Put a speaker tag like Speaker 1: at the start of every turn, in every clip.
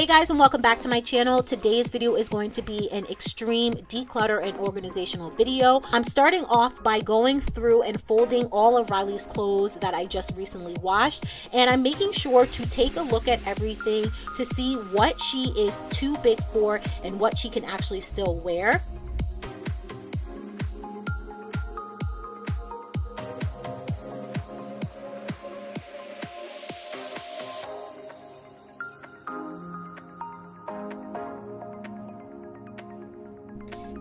Speaker 1: Hey guys, and welcome back to my channel. Today's video is going to be an extreme declutter and organizational video. I'm starting off by going through and folding all of Rylee's clothes that I just recently washed, and I'm making sure to take a look at everything to see what she is too big for and what she can actually still wear.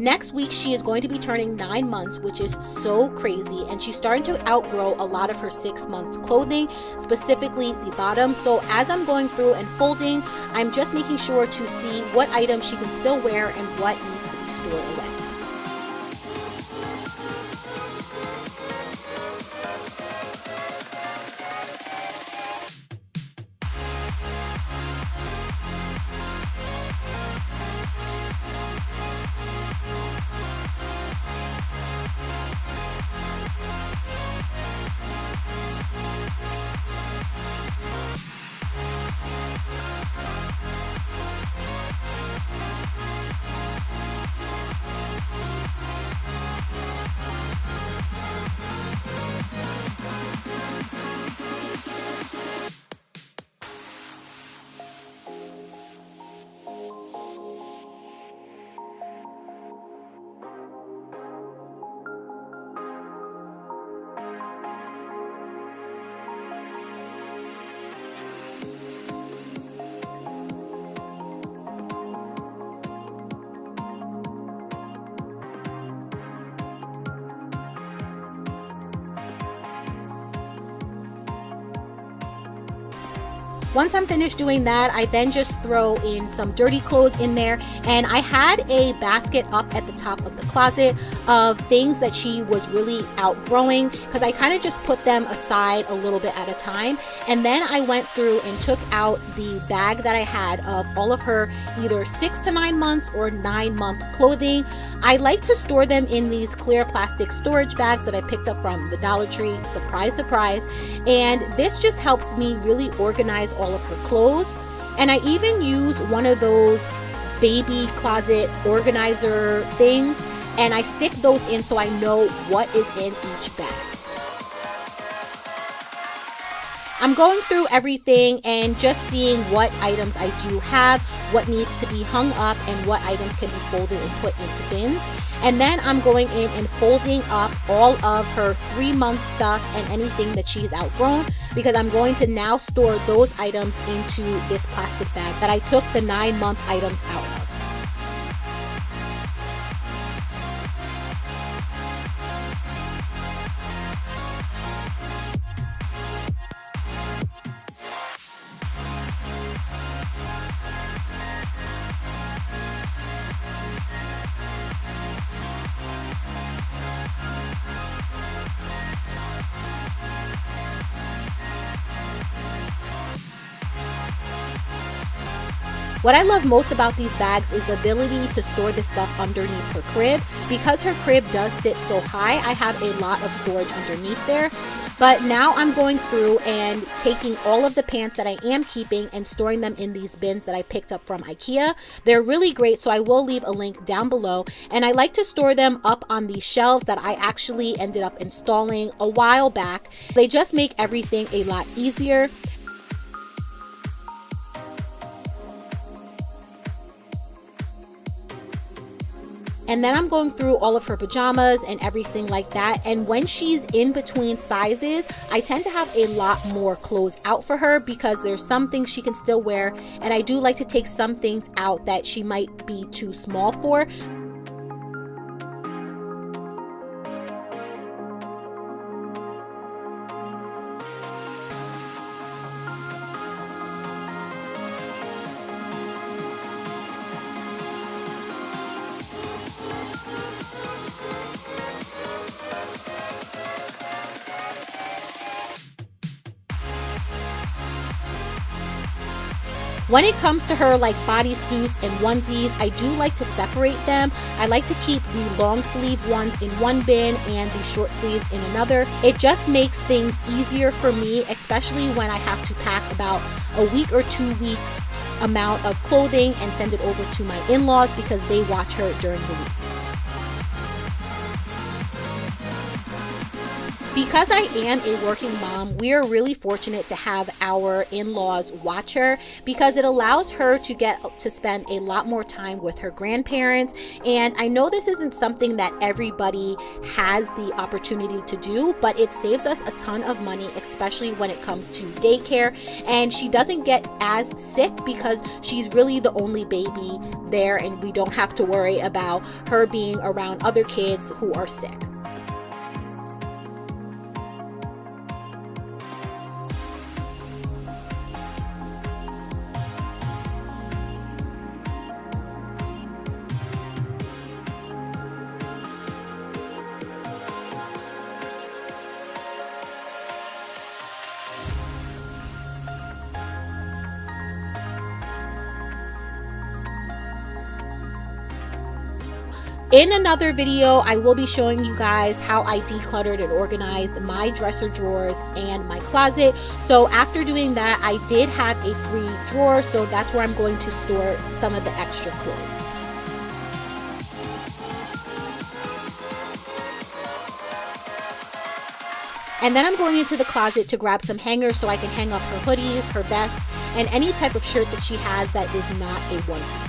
Speaker 1: Next week, she is going to be turning 9 months, which is so crazy, and she's starting to outgrow a lot of her 6-month clothing, specifically the bottom. So as I'm going through and folding, I'm just making sure to see what items she can still wear and what needs to be stored away. Once I'm finished doing that, I then just throw in some dirty clothes in there, and I had a basket up at the top of the closet of things that she was really outgrowing, because I kind of just put them aside a little bit at a time. And then I went through and took out the bag that I had of all of her either 6 to 9 months or 9-month clothing. I like to store them in these clear plastic storage bags that I picked up from the Dollar Tree. Surprise, surprise. And this just helps me really organize all of her clothes. And I even use one of those baby closet organizer things, and I stick those in so I know what is in each bag. I'm going through everything and just seeing what items I do have, what needs to be hung up, and what items can be folded and put into bins. And then I'm going in and folding up all of her 3-month stuff and anything that she's outgrown, because I'm going to now store those items into this plastic bag that I took the 9-month items out of. What I love most about these bags is the ability to store this stuff underneath her crib. Because her crib does sit so high, I have a lot of storage underneath there. But now I'm going through and taking all of the pants that I am keeping and storing them in these bins that I picked up from IKEA. They're really great, so I will leave a link down below. And I like to store them up on these shelves that I actually ended up installing a while back. They just make everything a lot easier. And then I'm going through all of her pajamas and everything like that. And when she's in between sizes, I tend to have a lot more clothes out for her, because there's some things she can still wear. And I do like to take some things out that she might be too small for. When it comes to her like bodysuits and onesies, I do like to separate them. I like to keep the long sleeve ones in one bin and the short sleeves in another. It just makes things easier for me, especially when I have to pack about a week or 2 weeks amount of clothing and send it over to my in-laws because they watch her during the week. Because I am a working mom, we are really fortunate to have our in-laws watch her because it allows her to get to spend a lot more time with her grandparents. And I know this isn't something that everybody has the opportunity to do, but it saves us a ton of money, especially when it comes to daycare. And she doesn't get as sick because she's really the only baby there, and we don't have to worry about her being around other kids who are sick. In another video, I will be showing you guys how I decluttered and organized my dresser drawers and my closet. So after doing that, I did have a free drawer, so that's where I'm going to store some of the extra clothes. And then I'm going into the closet to grab some hangers so I can hang up her hoodies, her vests, and any type of shirt that she has that is not a onesie.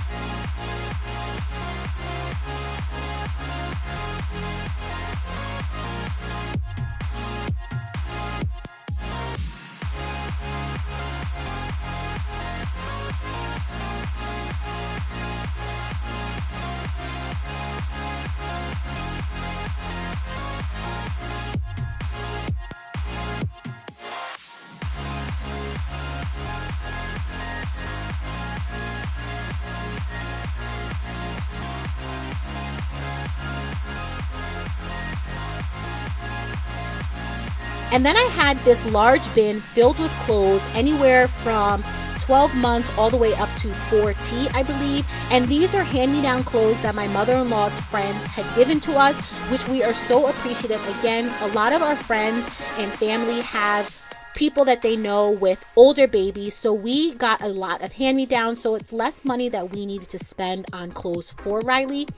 Speaker 1: And then I had this large bin filled with clothes, anywhere from 12 months all the way up to 4T, I believe. And these are hand-me-down clothes that my mother-in-law's friend had given to us, which we are so appreciative. Again, a lot of our friends and family have people that they know with older babies, so we got a lot of hand-me-downs, so it's less money that we needed to spend on clothes for Rylee.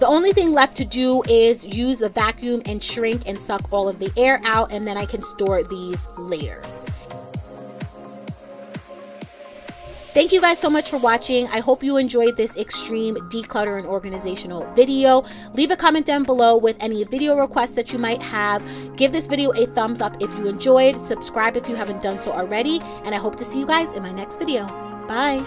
Speaker 1: The only thing left to do is use the vacuum and shrink and suck all of the air out, and then I can store these later. Thank you guys so much for watching. I hope you enjoyed this extreme declutter and organizational video. Leave a comment down below with any video requests that you might have. Give this video a thumbs up if you enjoyed. Subscribe if you haven't done so already. And I hope to see you guys in my next video. Bye.